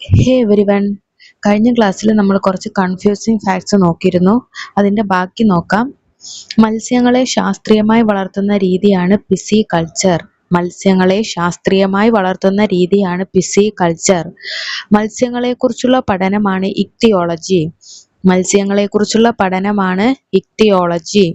ഹേ everyone, കഴിഞ്ഞ ക്ലാസ്സിൽ നമ്മൾ കുറച്ച് കൺഫ്യൂസിങ് ഫാക്ട്സ് നോക്കിയിരുന്നു. അതിൻ്റെ ബാക്കി നോക്കാം. മത്സ്യങ്ങളെ ശാസ്ത്രീയമായി വളർത്തുന്ന രീതിയാണ് പിസികൾച്ചർ. മത്സ്യങ്ങളെ ശാസ്ത്രീയമായി വളർത്തുന്ന രീതിയാണ് പിസികൾച്ചർ. മത്സ്യങ്ങളെക്കുറിച്ചുള്ള പഠനമാണ് ഇക്തിയോളജി. മത്സ്യങ്ങളെക്കുറിച്ചുള്ള പഠനമാണ് ഇക്തിയോളജി.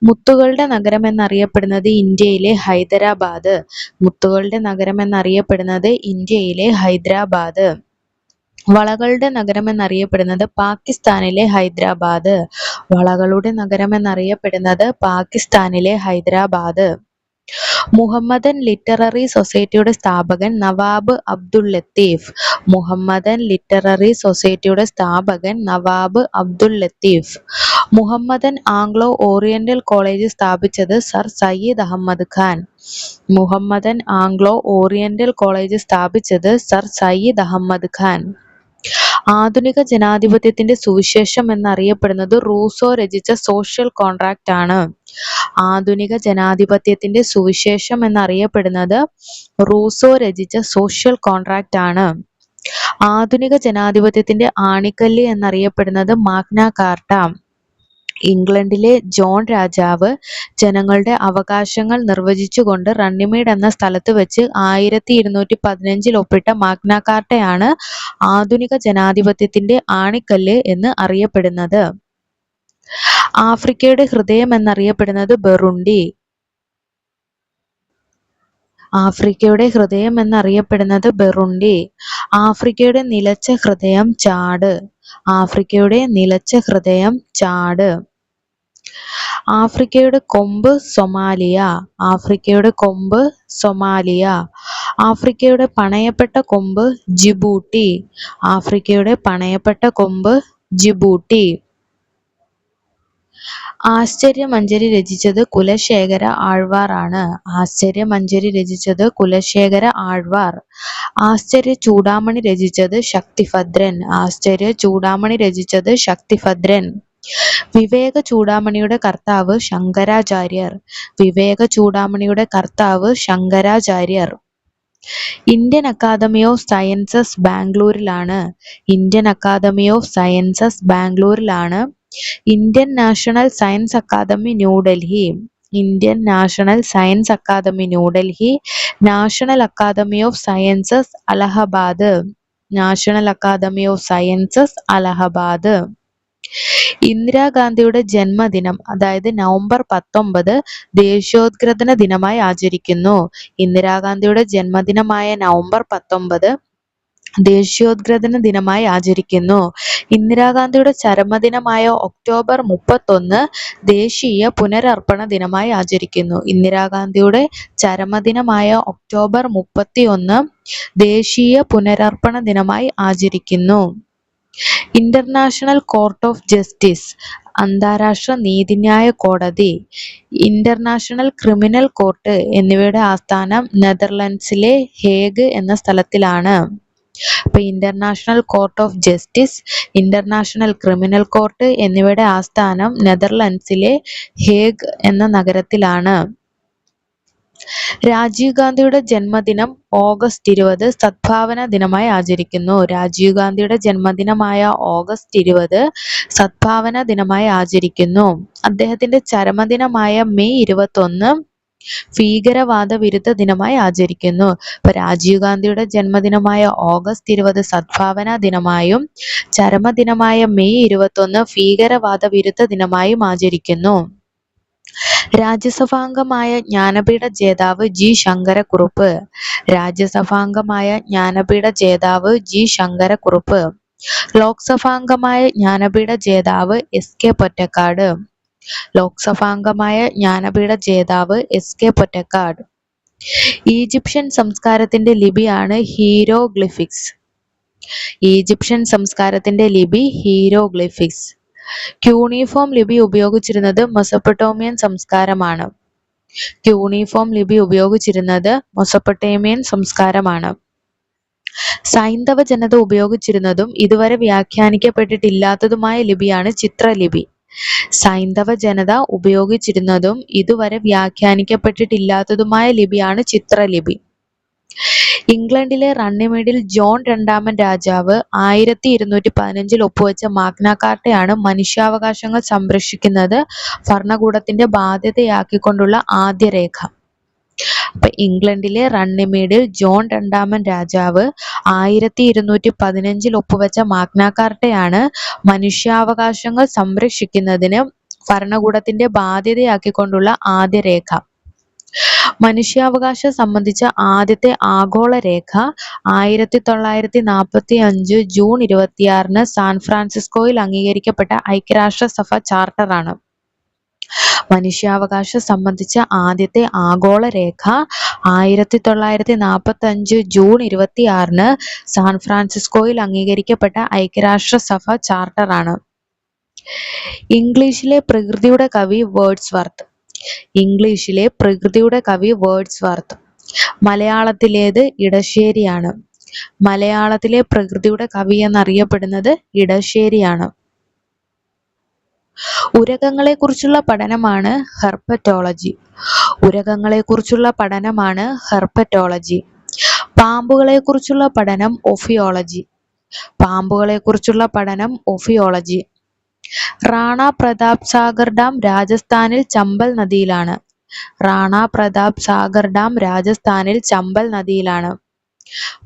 മുത്തുകളുടെ നഗരം എന്നറിയപ്പെടുന്നത് ഇന്ത്യയിലെ ഹൈദരാബാദ്. മുത്തുകളുടെ നഗരം എന്നറിയപ്പെടുന്നത് ഇന്ത്യയിലെ ഹൈദരാബാദ്. വളകളുടെ നഗരം എന്നറിയപ്പെടുന്നത് പാകിസ്ഥാനിലെ ഹൈദരാബാദ്. വളകളുടെ നഗരം എന്നറിയപ്പെടുന്നത് പാകിസ്ഥാനിലെ ഹൈദരാബാദ്. മുഹമ്മദൻ ലിറ്റററി സൊസൈറ്റിയുടെ സ്ഥാപകൻ നവാബ് അബ്ദുൽ ലത്തീഫ്. മുഹമ്മദൻ ലിറ്റററി സൊസൈറ്റിയുടെ സ്ഥാപകൻ Nawab Abdul Latif. Mohammedan Anglo Oriental college സ്ഥാപിച്ചത് sir Syed Ahmed Khan. Mohammedan Anglo Oriental college സ്ഥാപിച്ചത് സർ സയ്യിദ് അഹമ്മദ് ഖാൻ. ആധുനിക ജനാധിപത്യത്തിന്റെ സുവിശേഷം എന്നറിയപ്പെടുന്നത് റൂസോ രചിച്ച സോഷ്യൽ കോൺട്രാക്റ്റ് ആണ്. ആധുനിക ജനാധിപത്യത്തിന്റെ സുവിശേഷം എന്നറിയപ്പെടുന്നത് റൂസോ രചിച്ച സോഷ്യൽ കോൺട്രാക്റ്റ് ആണ്. ആധുനിക ജനാധിപത്യത്തിന്റെ ആണിക്കല്ല് എന്നറിയപ്പെടുന്നത് മാഗ്ന കാർട്ട. ഇംഗ്ലണ്ടിലെ ജോൺ രാജാവ് ജനങ്ങളുടെ അവകാശങ്ങൾ നിർവചിച്ചുകൊണ്ട് റണ്ണിമേഡ് എന്ന സ്ഥലത്ത് വെച്ച് 1215 ഒപ്പിട്ട മാഗ്ന കാർട്ടയാണ് ആധുനിക ജനാധിപത്യത്തിന്റെ ആണിക്കല്ല് എന്ന് അറിയപ്പെടുന്നത്. ആഫ്രിക്കയുടെ ഹൃദയം എന്നറിയപ്പെടുന്നത് ബറുണ്ടി. ആഫ്രിക്കയുടെ ഹൃദയം എന്നറിയപ്പെടുന്നത് ബറുണ്ടി. ആഫ്രിക്കയുടെ നിലച്ച ഹൃദയം ചാഡ്. ആഫ്രിക്കയുടെ നിലച്ച ഹൃദയം ചാഡ്. ആഫ്രിക്കയുടെ കൊമ്പ് സൊമാലിയ. ആഫ്രിക്കയുടെ കൊമ്പ് സൊമാലിയ. ആഫ്രിക്കയുടെ പണയപ്പെട്ട കൊമ്പ് ജിബൂട്ടി. ആഫ്രിക്കയുടെ പണയപ്പെട്ട കൊമ്പ് ജിബൂട്ടി. ആശ്ചര്യമഞ്ജരി രചിച്ചത് കുലശേഖര ആഴ്വാർ ആണ്. ആശ്ചര്യമഞ്ജരി രചിച്ചത് കുലശേഖര ആഴ്വാർ. ആശ്ചര്യ ചൂടാമണി രചിച്ചത് ശക്തിഭദ്രൻ. ആശ്ചര്യ ചൂടാമണി രചിച്ചത് ശക്തിഭദ്രൻ. വിവേക ചൂടാമണിയുടെ കർത്താവ് ശങ്കരാചാര്യർ. വിവേക ചൂടാമണിയുടെ കർത്താവ് Shankaracharya. Indian academy of sciences ബാംഗ്ലൂരിലാണ്. ഇന്ത്യൻ അക്കാദമി ഓഫ് സയൻസസ് ബാംഗ്ലൂരിലാണ്. Indian national science academy New Delhi. Indian national science academy New Delhi. National academy of sciences Allahabad. National academy of sciences Allahabad. ഇന്ദിരാഗാന്ധിയുടെ ജന്മദിനം, അതായത് നവംബർ 19 ദേശീയോദ്ഗ്രഥന ദിനമായി ആചരിക്കുന്നു. ഇന്ദിരാഗാന്ധിയുടെ ജന്മദിനമായ നവംബർ 19 ദേശീയോദ്ഗ്രഥന ദിനമായി ആചരിക്കുന്നു. ഇന്ദിരാഗാന്ധിയുടെ ചരമദിനമായ ഒക്ടോബർ 31 ദേശീയ പുനരർപ്പണ ദിനമായി ആചരിക്കുന്നു. ഇന്ദിരാഗാന്ധിയുടെ ചരമദിനമായ ഒക്ടോബർ 31 ദേശീയ പുനരർപ്പണ ദിനമായി ആചരിക്കുന്നു. ഇന്റർനാഷണൽ കോർട്ട് ഓഫ് ജസ്റ്റിസ്, അന്താരാഷ്ട്ര നീതിന്യായ കോടതി. ഇന്റർനാഷണൽ ക്രിമിനൽ കോർട്ട് എന്നിവയുടെ ആസ്ഥാനം നെതർലൻഡ്സിലെ ഹേഗ് എന്ന സ്ഥലത്തിലാണ്. അപ്പൊ international court of justice, international criminal court എന്നിവയുടെ ആസ്ഥാനം നെതർലൻഡ്സിലെ ഹേഗ് എന്ന നഗരത്തിലാണ്. രാജീവ് ഗാന്ധിയുടെ ജന്മദിനം ഓഗസ്റ്റ് 20 സദ്ഭാവന ദിനമായി ആചരിക്കുന്നു. രാജീവ് ഗാന്ധിയുടെ ജന്മദിനമായ ഓഗസ്റ്റ് 20 സദ്ഭാവന ദിനമായി ആചരിക്കുന്നു. അദ്ദേഹത്തിന്റെ ചരമദിനമായ മെയ് 21 ഭീകരവാദ വിരുദ്ധ ദിനമായി ആചരിക്കുന്നു. ഇപ്പൊ രാജീവ് ഗാന്ധിയുടെ ജന്മദിനമായ ഓഗസ്റ്റ് 20 സദ്ഭാവന ദിനമായും ചരമദിനമായ മെയ് 21 ഭീകരവാദ വിരുദ്ധ ദിനമായും ആചരിക്കുന്നു. രാജ്യസഭാംഗമായ ജ്ഞാനപീഠ ജേതാവ് ജി ശങ്കരക്കുറുപ്പ്. രാജ്യസഭാംഗമായ ജ്ഞാനപീഠ ജേതാവ് ജി ശങ്കരക്കുറുപ്പ്. ലോക്സഭാംഗമായ ജ്ഞാനപീഠ ജേതാവ് എസ് കെ പൊറ്റക്കാട്. ലോക്സഭാംഗമായ ജ്ഞാനപീഠ ജേതാവ് എസ് കെ പൊറ്റക്കാട്. ഈജിപ്ഷ്യൻ സംസ്കാരത്തിന്റെ ലിപിയാണ് ഹീരോഗ്ലിഫിക്സ്. ഈജിപ്ഷ്യൻ സംസ്കാരത്തിന്റെ ലിപി ഹീരോഗ്ലിഫിക്സ്. ക്യൂണിഫോം ലിപി ഉപയോഗിച്ചിരുന്നത് മെസൊപ്പൊട്ടേമിയൻ സംസ്കാരമാണ്. ക്യൂണിഫോം ലിപി ഉപയോഗിച്ചിരുന്നത് മെസൊപ്പൊട്ടേമിയൻ സംസ്കാരമാണ്. സൈന്ധവ ജനത ഉപയോഗിച്ചിരുന്നതും ഇതുവരെ വ്യാഖ്യാനിക്കപ്പെട്ടിട്ടില്ലാത്തതുമായ ലിപിയാണ് ചിത്രലിപി. സൈന്ധവ ജനത ഉപയോഗിച്ചിരുന്നതും ഇതുവരെ വ്യാഖ്യാനിക്കപ്പെട്ടിട്ടില്ലാത്തതുമായ ലിപിയാണ് ചിത്രലിപി. ഇംഗ്ലണ്ടിലെ റണ്ണിമേഡിൽ ജോൺ രണ്ടാമൻ രാജാവ് 1215 ഒപ്പുവെച്ച മാഗ്ന കാർട്ടയാണ് മനുഷ്യാവകാശങ്ങൾ സംരക്ഷിക്കുന്നത് ഭരണകൂടത്തിന്റെ ബാധ്യതയാക്കിക്കൊണ്ടുള്ള ആദ്യ രേഖ. അപ്പൊ ഇംഗ്ലണ്ടിലെ റണ്ണിമേഡിൽ ജോൺ രണ്ടാമൻ രാജാവ് 1215 ഒപ്പുവെച്ച മാഗ്ന കാർട്ടയാണ് മനുഷ്യാവകാശങ്ങൾ സംരക്ഷിക്കുന്നതിന് ഭരണകൂടത്തിന്റെ ബാധ്യതയാക്കിക്കൊണ്ടുള്ള ആദ്യ രേഖ. മനുഷ്യാവകാശം സംബന്ധിച്ച ആദ്യത്തെ ആഗോള രേഖ 1945 ജൂൺ 26 സാൻ ഫ്രാൻസിസ്കോയിൽ അംഗീകരിക്കപ്പെട്ട ഐക്യരാഷ്ട്രസഭ ചാർട്ടറാണ്. മനുഷ്യാവകാശം സംബന്ധിച്ച ആദ്യത്തെ ആഗോള രേഖ 1945 ജൂൺ 26 സാൻ ഫ്രാൻസിസ്കോയിൽ അംഗീകരിക്കപ്പെട്ട ഐക്യരാഷ്ട്രസഭ ചാർട്ടറാണ്. ഇംഗ്ലീഷിലെ പ്രകൃതിയുടെ കവി വേർഡ്സ്വർത്ത്. ഇംഗ്ലീഷിലെ പ്രകൃതിയുടെ കവി വേർഡ്സ്വർത്ത്. മലയാളത്തിലേത് ഇടശ്ശേരിയാണ്. മലയാളത്തിലെ പ്രകൃതിയുടെ കവി എന്നറിയപ്പെടുന്നത് ഇടശ്ശേരിയാണ്. ഉരഗങ്ങളെക്കുറിച്ചുള്ള പഠനമാണ് ഹെർപ്പറ്റോളജി. ഉരഗങ്ങളെക്കുറിച്ചുള്ള പഠനമാണ് ഹെർപ്പറ്റോളജി. പാമ്പുകളെക്കുറിച്ചുള്ള പഠനം ഒഫിയോളജി. പാമ്പുകളെക്കുറിച്ചുള്ള പഠനം ഒഫിയോളജി. റാണ പ്രതാപ് സാഗർ ഡാം രാജസ്ഥാനിൽ ചമ്പൽ നദിയിലാണ്. റാണ പ്രതാപ് സാഗർ ഡാം രാജസ്ഥാനിൽ ചമ്പൽ നദിയിലാണ്.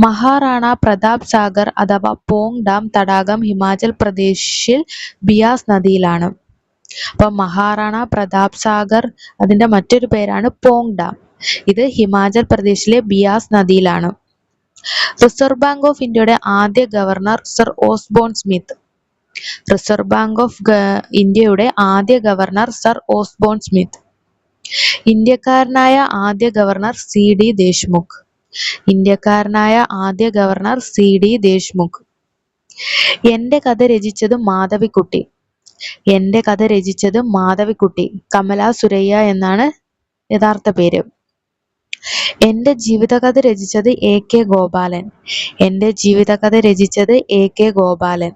മഹാറാണ പ്രതാപ് സാഗർ അഥവാ പോങ് ഡാം തടാകം ഹിമാചൽ പ്രദേശിൽ ബിയാസ് നദിയിലാണ്. അപ്പൊ മഹാറാണ പ്രതാപ് സാഗർ അതിന്റെ മറ്റൊരു പേരാണ് പോങ് ഡാം. ഇത് ഹിമാചൽ പ്രദേശിലെ ബിയാസ് നദിയിലാണ്. റിസർവ് ബാങ്ക് ഓഫ് ഇന്ത്യയുടെ ആദ്യ governor sir Osborne Smith. Reserve bank of ഇന്ത്യയുടെ ആദ്യ ഗവർണർ സർ ഓസ്ബോൺ സ്മിത്ത്. ഇന്ത്യക്കാരനായ ആദ്യ ഗവർണർ C.D. ദേശ്മുഖ്. ഇന്ത്യക്കാരനായ ആദ്യ ഗവർണർ C.D. ദേശ്മുഖ്. എന്റെ കഥ രചിച്ചത് മാധവിക്കുട്ടി. എന്റെ കഥ രചിച്ചത് മാധവിക്കുട്ടി. കമല സുരയ്യ എന്നാണ് യഥാർത്ഥ പേര്. എന്റെ ജീവിതകഥ രചിച്ചത് A.K. ഗോപാലൻ. എന്റെ ജീവിതകഥ രചിച്ചത് A.K. ഗോപാലൻ.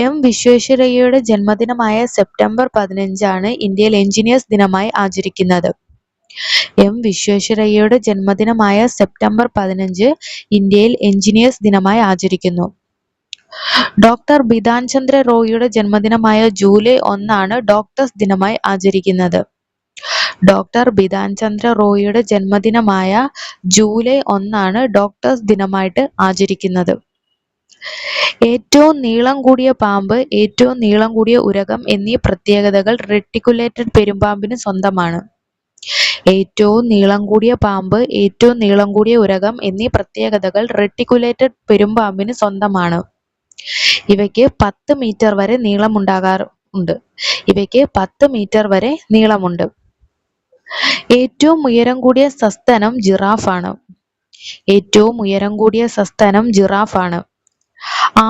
M. വിശ്വേശ്വരയ്യയുടെ ജന്മദിനമായ സെപ്റ്റംബർ 15 ഇന്ത്യയിൽ എഞ്ചിനീയേഴ്സ് ദിനമായി ആചരിക്കുന്നത്. M. വിശ്വേശ്വരയ്യയുടെ ജന്മദിനമായ സെപ്റ്റംബർ 15 ഇന്ത്യയിൽ എഞ്ചിനീയേഴ്സ് ദിനമായി ആചരിക്കുന്നു. ഡോക്ടർ ബിധാൻ ചന്ദ്ര റോയിയുടെ ജന്മദിനമായ ജൂലൈ 1 ഡോക്ടേഴ്സ് ദിനമായി ആചരിക്കുന്നത്. ഡോക്ടർ ബിധാൻ ചന്ദ്ര റോയിയുടെ ജന്മദിനമായ ജൂലൈ 1 ഡോക്ടേഴ്സ് ദിനമായിട്ട് ആചരിക്കുന്നത്. ഏറ്റവും നീളം കൂടിയ പാമ്പ്, ഏറ്റവും നീളം കൂടിയ ഉരഗം എന്നീ പ്രത്യേകതകൾ റെട്ടിക്കുലേറ്റഡ് പെരുമ്പാമ്പിന് സ്വന്തമാണ്. ഏറ്റവും നീളം കൂടിയ പാമ്പ്, ഏറ്റവും നീളം കൂടിയ ഉരഗം എന്നീ പ്രത്യേകതകൾ റെട്ടിക്കുലേറ്റഡ് പെരുമ്പാമ്പിന് സ്വന്തമാണ്. ഇവയ്ക്ക് 10 മീറ്റർ വരെ നീളമുണ്ടാകാറുണ്ട്. ഇവയ്ക്ക് 10 മീറ്റർ വരെ നീളമുണ്ട്. ഏറ്റവും ഉയരം കൂടിയ സസ്തനം ജിറാഫാണ്. ഏറ്റവും ഉയരം കൂടിയ സസ്തനം ജിറാഫാണ്.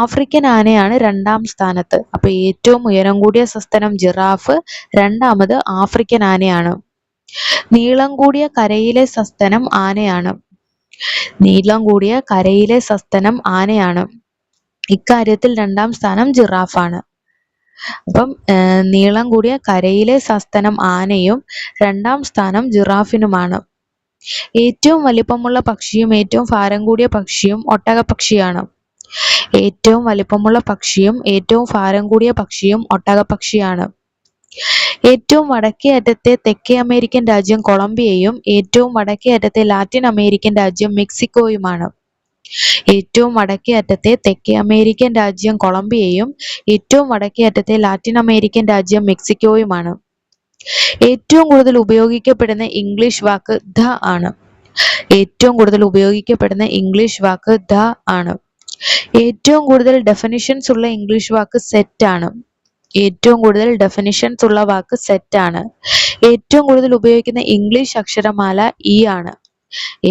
ആഫ്രിക്കൻ ആനയാണ് 2ാം സ്ഥാനത്ത്. അപ്പൊ ഏറ്റവും ഉയരം കൂടിയ സസ്തനം ജിറാഫ്, രണ്ടാമത് ആഫ്രിക്കൻ ആനയാണ്. നീളം കൂടിയ കരയിലെ സസ്തനം ആനയാണ്. നീളം കൂടിയ കരയിലെ സസ്തനം ആനയാണ്. ഇക്കാര്യത്തിൽ 2ാം സ്ഥാനം ജിറാഫാണ്. അപ്പം നീളം കൂടിയ കരയിലെ സസ്തനം ആനയും 2ാം സ്ഥാനം ജിറാഫിനുമാണ്. ഏറ്റവും വലിപ്പമുള്ള പക്ഷിയും ഏറ്റവും ഭാരം കൂടിയ പക്ഷിയും ഒട്ടകപ്പക്ഷിയാണ്. ഏറ്റവും വലിപ്പമുള്ള പക്ഷിയും ഏറ്റവും ഭാരം കൂടിയ പക്ഷിയും ഒട്ടകപ്പക്ഷിയാണ്. ഏറ്റവും വടക്കേ അറ്റത്തെ തെക്കേ അമേരിക്കൻ രാജ്യം കൊളംബിയയും ഏറ്റവും വടക്കേ അറ്റത്തെ ലാറ്റിൻ അമേരിക്കൻ രാജ്യം മെക്സിക്കോയുമാണ്. ഏറ്റവും വടക്കേ അറ്റത്തെ തെക്കേ അമേരിക്കൻ രാജ്യം കൊളംബിയയും ഏറ്റവും വടക്കേ അറ്റത്തെ ലാറ്റിൻ അമേരിക്കൻ രാജ്യം മെക്സിക്കോയുമാണ്. ഏറ്റവും കൂടുതൽ ഉപയോഗിക്കപ്പെടുന്ന ഇംഗ്ലീഷ് വാക്ക് ദ ആണ്. ഏറ്റവും കൂടുതൽ ഉപയോഗിക്കപ്പെടുന്ന ഇംഗ്ലീഷ് വാക്ക് ദ ആണ്. ഏറ്റവും കൂടുതൽ ഡെഫിനിഷൻസ് ഉള്ള ഇംഗ്ലീഷ് വാക്ക് സെറ്റ് ആണ്. ഏറ്റവും കൂടുതൽ ഡെഫിനിഷൻസ് ഉള്ള വാക്ക് സെറ്റ് ആണ്. ഏറ്റവും കൂടുതൽ ഉപയോഗിക്കുന്ന ഇംഗ്ലീഷ് അക്ഷരമാല ഇ ആണ്.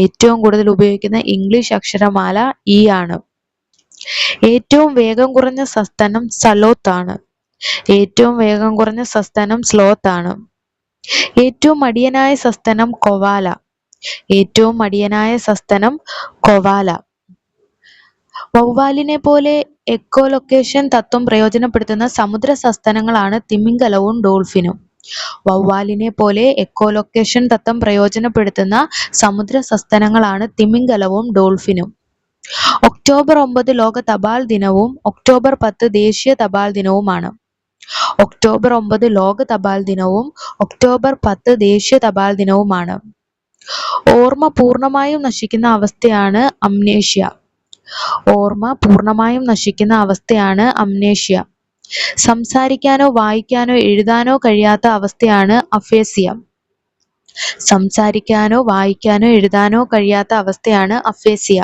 ഏറ്റവും കൂടുതൽ ഉപയോഗിക്കുന്ന ഇംഗ്ലീഷ് അക്ഷരമാല ഇ ആണ്. ഏറ്റവും വേഗം കുറഞ്ഞ സസ്തനം സലോത്ത് ആണ്. ഏറ്റവും വേഗം കുറഞ്ഞ സസ്തനം സ്ലോത്ത് ആണ്. ഏറ്റവും മടിയനായ സസ്തനം കൊവാല. ഏറ്റവും മടിയനായ സസ്തനം കൊവാല. വവ്വാലിനെ പോലെ എക്കോലൊക്കേഷൻ തത്വം പ്രയോജനപ്പെടുത്തുന്ന സമുദ്ര സസ്തനങ്ങളാണ് തിമിംഗലവും ഡോൾഫിനും. വവ്വാലിനെ പോലെ എക്കോലൊക്കേഷൻ തത്വം പ്രയോജനപ്പെടുത്തുന്ന സമുദ്ര സസ്തനങ്ങളാണ് തിമിംഗലവും ഡോൾഫിനും. ഒക്ടോബർ 9 ലോക തപാൽ ദിനവും ഒക്ടോബർ 10 ദേശീയ തപാൽ ദിനവുമാണ്. ഒക്ടോബർ 9 ലോക തപാൽ ദിനവും ഒക്ടോബർ 10 ദേശീയ തപാൽ ദിനവുമാണ്. ഓർമ്മ പൂർണ്ണമായും നശിക്കുന്ന അവസ്ഥയാണ് അംനേഷ്യ. ഓർമ്മ പൂർണ്ണമായും നശിക്കുന്ന അവസ്ഥയാണ് അംനേഷ്യ. സംസാരിക്കാനോ വായിക്കാനോ എഴുതാനോ കഴിയാത്ത അവസ്ഥയാണ് അഫേസിയ. സംസാരിക്കാനോ വായിക്കാനോ എഴുതാനോ കഴിയാത്ത അവസ്ഥയാണ് അഫേസിയ.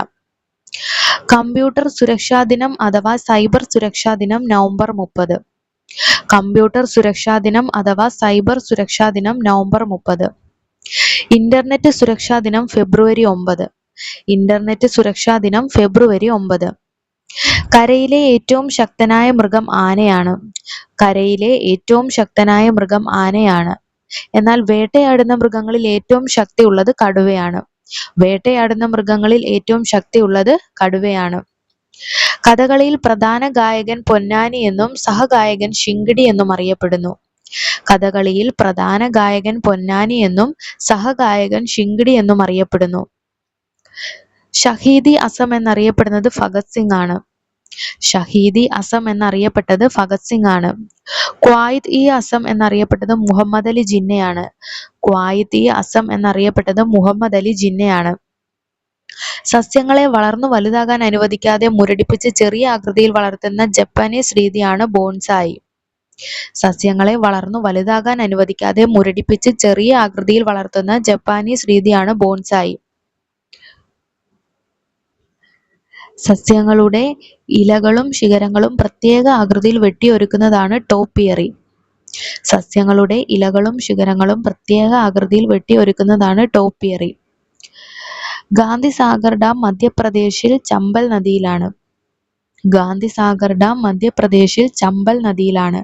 കമ്പ്യൂട്ടർ സുരക്ഷാ ദിനം അഥവാ സൈബർ സുരക്ഷാ ദിനം നവംബർ 30. കമ്പ്യൂട്ടർ സുരക്ഷാ ദിനം അഥവാ സൈബർ സുരക്ഷാ ദിനം നവംബർ 30. ഇന്റർനെറ്റ് സുരക്ഷാ ദിനം ഫെബ്രുവരി 9. ഇന്റർനെറ്റ് സുരക്ഷാ ദിനം ഫെബ്രുവരി 9. കരയിലെ ഏറ്റവും ശക്തനായ മൃഗം ആനയാണ്. കരയിലെ ഏറ്റവും ശക്തനായ മൃഗം ആനയാണ്. എന്നാൽ വേട്ടയാടുന്ന മൃഗങ്ങളിൽ ഏറ്റവും ശക്തിയുള്ളത് കടുവയാണ്. വേട്ടയാടുന്ന മൃഗങ്ങളിൽ ഏറ്റവും ശക്തിയുള്ളത് കടുവയാണ്. കഥകളിയിൽ പ്രധാന ഗായകൻ പൊന്നാനി എന്നും സഹഗായകൻ ശിങ്കിടി എന്നും അറിയപ്പെടുന്നു. കഥകളിയിൽ പ്രധാന ഗായകൻ പൊന്നാനി എന്നും സഹഗായകൻ ശിങ്കിടി എന്നും അറിയപ്പെടുന്നു. ഷഹീദി അസം എന്നറിയപ്പെടുന്നത് ഭഗത് സിംഗ് ആണ്. ഷഹീദി അസം എന്നറിയപ്പെട്ടത് ഭഗത് സിംഗ് ആണ്. ക്വായിദ് ഇ അസം എന്നറിയപ്പെട്ടത് മുഹമ്മദ് അലി ജിന്നയാണ്. ക്വായിദ് ഇ അസം എന്നറിയപ്പെട്ടത് മുഹമ്മദ് അലി ജിന്നയാണ്. സസ്യങ്ങളെ വളർന്നു വലുതാകാൻ അനുവദിക്കാതെ മുരടിപ്പിച്ച് ചെറിയ ആകൃതിയിൽ വളർത്തുന്ന ജപ്പാനീസ് രീതിയാണ് ബോൺസായി. സസ്യങ്ങളെ വളർന്നു വലുതാകാൻ അനുവദിക്കാതെ മുരടിപ്പിച്ച് ചെറിയ ആകൃതിയിൽ വളർത്തുന്ന ജപ്പാനീസ് രീതിയാണ് ബോൺസായി. സസ്യങ്ങളുടെ ഇലകളും ശിഖരങ്ങളും പ്രത്യേക ആകൃതിയിൽ വെട്ടിയൊരുക്കുന്നതാണ് ടോപ്പിയറി. സസ്യങ്ങളുടെ ഇലകളും ശിഖരങ്ങളും പ്രത്യേക ആകൃതിയിൽ വെട്ടിയൊരുക്കുന്നതാണ് ടോപ്പിയറി. ഗാന്ധിസാഗർ ഡാം മധ്യപ്രദേശിൽ ചമ്പൽ നദിയിലാണ്. ഗാന്ധിസാഗർ ഡാം മധ്യപ്രദേശിൽ ചമ്പൽ നദിയിലാണ്.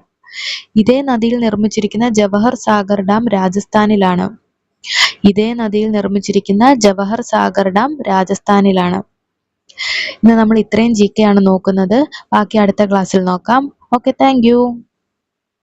ഇതേ നദിയിൽ നിർമ്മിച്ചിരിക്കുന്ന ജവഹർ സാഗർ ഡാം രാജസ്ഥാനിലാണ്. ഇതേ നദിയിൽ നിർമ്മിച്ചിരിക്കുന്ന ജവഹർ സാഗർ ഡാം രാജസ്ഥാനിലാണ്. ഇന്ന് നമ്മൾ ഇത്രയും GK ആണ് നോക്കുന്നത്. ബാക്കി അടുത്ത ക്ലാസ്സിൽ നോക്കാം. Okay, thank you.